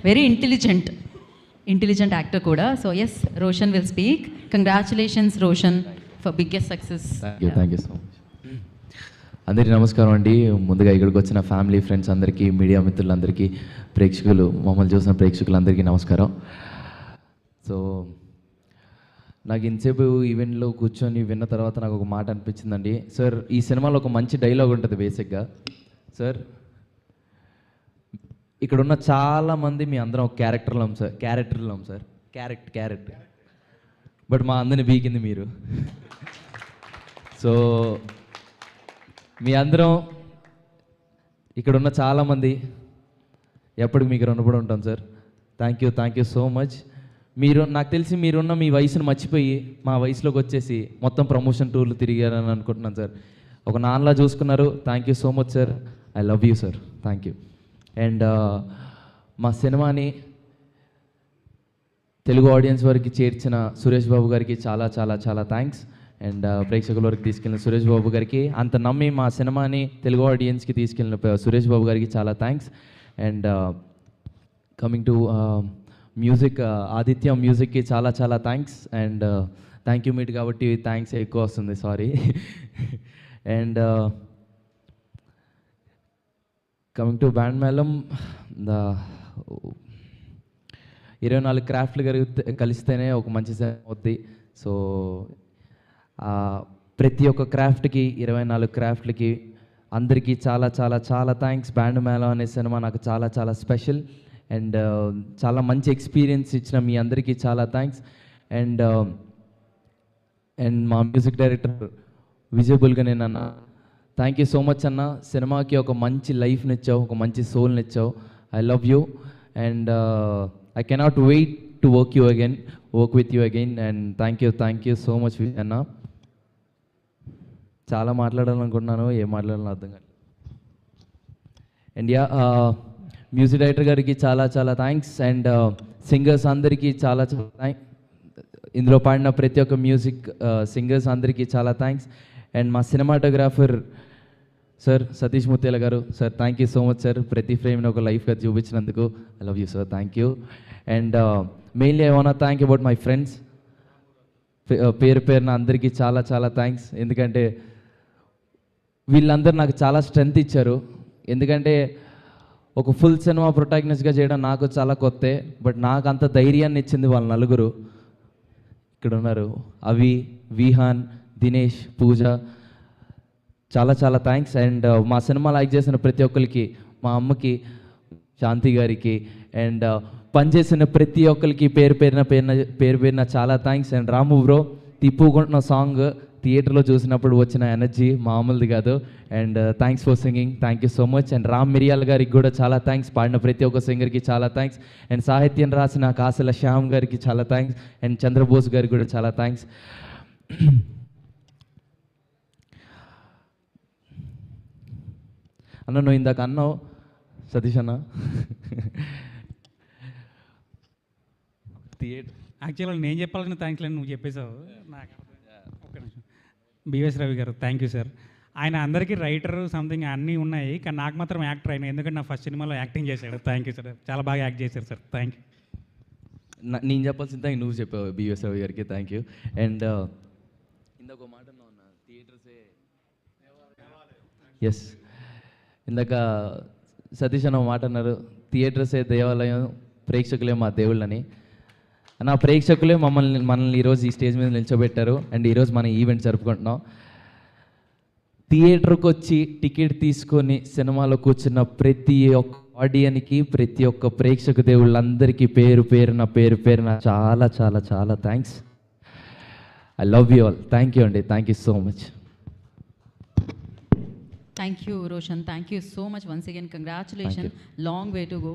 Very intelligent actor కూడా. So yes, Roshan will speak. Congratulations Roshan for biggest success. Thank you so much. అందరికీ నమస్కారం అండి. ముందుగా ఇక్కడికి వచ్చిన ఫ్యామిలీ ఫ్రెండ్స్ అందరికీ, మీడియా మిత్రులందరికీ, ప్రేక్షకులు, మమ్మల్ని చూసిన ప్రేక్షకులందరికీ నమస్కారం. సో నాకు ఇంతసేపు ఈవెంట్లో కూర్చొని విన్న తర్వాత నాకు ఒక మాట అనిపించిందండి. సార్, ఈ సినిమాలో ఒక మంచి డైలాగ్ ఉంటుంది బేసిక్గా. సార్, ఇక్కడ ఉన్న చాలామంది మీ అందరం ఒక క్యారెక్టర్లం సార్. క్యారెక్టర్ బట్ మా అందరిని బీకింది మీరు. సో మీ అందరం ఇక్కడ ఉన్న చాలామంది ఎప్పటికి మీకు రుణపడి ఉంటాం sir. Thank you so much. మీరు, నాకు తెలిసి మీరున్న మీ వయసును మర్చిపోయి మా వయసులోకి వచ్చేసి మొత్తం ప్రమోషన్ టూర్లు తిరిగారని అనుకుంటున్నాను సార్. ఒక నాన్నలా చూసుకున్నారు. Thank you so much sir. I love you sir. Thank you. And మా సినిమాని తెలుగు ఆడియన్స్ వరకు చేర్చిన సురేష్ బాబు గారికి చాలా చాలా చాలా థ్యాంక్స్. అండ్ ప్రేక్షకుల వరకు తీసుకెళ్ళిన సురేష్ బాబు గారికి, అంత నమ్మి మా సినిమాని తెలుగు ఆడియన్స్కి తీసుకెళ్ళిన సురేష్ బాబు గారికి చాలా thanks. And coming to music, Aditya మ్యూజిక్కి చాలా చాలా thanks. And thank you meet కాబట్టి థ్యాంక్స్ ఎక్కువ వస్తుంది, sorry. And coming to band మేళం, 24 క్రాఫ్ట్లు కలిస్తేనే ఒక మంచి సినిమా అవుద్ది. సో ప్రతి ఒక్క క్రాఫ్ట్కి, 24 క్రాఫ్ట్లకి అందరికీ చాలా చాలా చాలా థ్యాంక్స్. బ్యాండ్ మేళం అనే సినిమా నాకు చాలా చాలా స్పెషల్. అండ్ చాలా మంచి ఎక్స్పీరియన్స్ ఇచ్చిన మీ అందరికీ చాలా థ్యాంక్స్. అండ్ మా మ్యూజిక్ డైరెక్టర్ విజయబుల్గా నేను అన్న, థ్యాంక్ యూ సో మచ్ అన్న. సినిమాకి ఒక మంచి లైఫ్ని ఇచ్చావు, ఒక మంచి సోల్ని ఇచ్చావు. I love you. And I cannot wait to work with you again. And thank you so much అన్న. చాలా మాట్లాడాలనుకుంటున్నాను, ఏం మాట్లాడాలో అర్థం కాదు. అండ్ మ్యూజిక్ డైరెక్టర్ గారికి చాలా చాలా థ్యాంక్స్. అండ్ సింగర్స్ అందరికీ చాలా చాలా థ్యాంక్స్. ఇందులో పాడిన ప్రతి ఒక్క మ్యూజిక్ సింగర్స్ అందరికీ చాలా థ్యాంక్స్. అండ్ మా సినిమాటోగ్రాఫర్ సార్ సతీష్ ముత్యాల గారు, sir thank you so much sir. ప్రతి ఫ్రేమ్ని ఒక లైఫ్గా చూపించినందుకు I love you sir. Thank you. And mainly I want thank about my friends. పేరున అందరికీ చాలా చాలా థ్యాంక్స్. ఎందుకంటే వీళ్ళందరూ నాకు చాలా స్ట్రెంగ్త్ ఇచ్చారు. ఎందుకంటే ఒక ఫుల్ సినిమా ప్రొటాగనిస్ట్గా చేయడం నాకు చాలా కొత్తే, బట్ నాకు అంత ధైర్యాన్ని ఇచ్చింది వాళ్ళ నలుగురు ఇక్కడ ఉన్నారు. అవి, విహాన్, దినేష్, పూజ, చాలా చాలా థ్యాంక్స్. అండ్ మా సినిమా లైక్ చేసిన ప్రతి ఒక్కరికి, మా అమ్మకి, శాంతి గారికి, అండ్ పనిచేసిన ప్రతి ఒక్కరికి పేరు పేరున చాలా థ్యాంక్స్. అండ్ రాము బ్రో, తిప్పుకుంటున్న సాంగ్ థియేటర్లో చూసినప్పుడు వచ్చిన ఎనర్జీ మామూలుది కాదు. And thanks for singing. Thank you so much. And Ram Miriyal గారికి కూడా చాలా థ్యాంక్స్. పాడిన ప్రతి ఒక్క సింగర్కి చాలా థ్యాంక్స్. అండ్ సాహిత్యం రాసిన కాసల శ్యామ్ గారికి చాలా థ్యాంక్స్. అండ్ చంద్రబోస్ గారికి కూడా చాలా థ్యాంక్స్. అన్న, నువ్వు ఇందాక అన్నావు సతీష్ అన్న, థియేటర్ యాక్చువల్గా నేను చెప్పాలని థ్యాంక్స్ లేని నువ్వు చెప్పేశావు. నాకు ఒక్క నిమిషం. బిఎస్ రవి గారు, థ్యాంక్ యూ సార్. ఆయన అందరికీ రైటర్ సంథింగ్ అన్నీ ఉన్నాయి, కానీ నాకు మాత్రం యాక్టర్ అయినా, ఎందుకంటే నా ఫస్ట్ సినిమాలో యాక్టింగ్ చేశాడు. థ్యాంక్ యూ సార్, చాలా బాగా యాక్ట్ చేశారు సార్. Thank you. నేను చెప్పాల్సిన థ్యాంక్ నువ్వు చెప్పావు బిఎస్ రవి గారికి. Thank you. అండ్ ఇందాక మాట ఉన్నా థియేటర్సే, ఎస్, ఇందాక సతీష్ అన్న మాట అన్నారు, థియేటర్సే దేవాలయం, ప్రేక్షకులే మా దేవుళ్ళని. నా ప్రేక్షకులే మనల్ని ఈరోజు ఈ స్టేజ్ మీద నిల్చోబెట్టారు. అండ్ ఈరోజు మన ఈవెంట్ జరుపుకుంటున్నాం. థియేటర్కి వచ్చి టికెట్ తీసుకొని సినిమాలో కూర్చున్న ప్రతి ఒక్క ఆడియన్కి, ప్రతి ఒక్క ప్రేక్షక దేవుళ్ళందరికీ పేరున చాలా చాలా చాలా thanks. I love you all. Thank you అండి. Thank you so much. Thank you, Roshan. Thank you so much once again. Congratulations. Long way to go.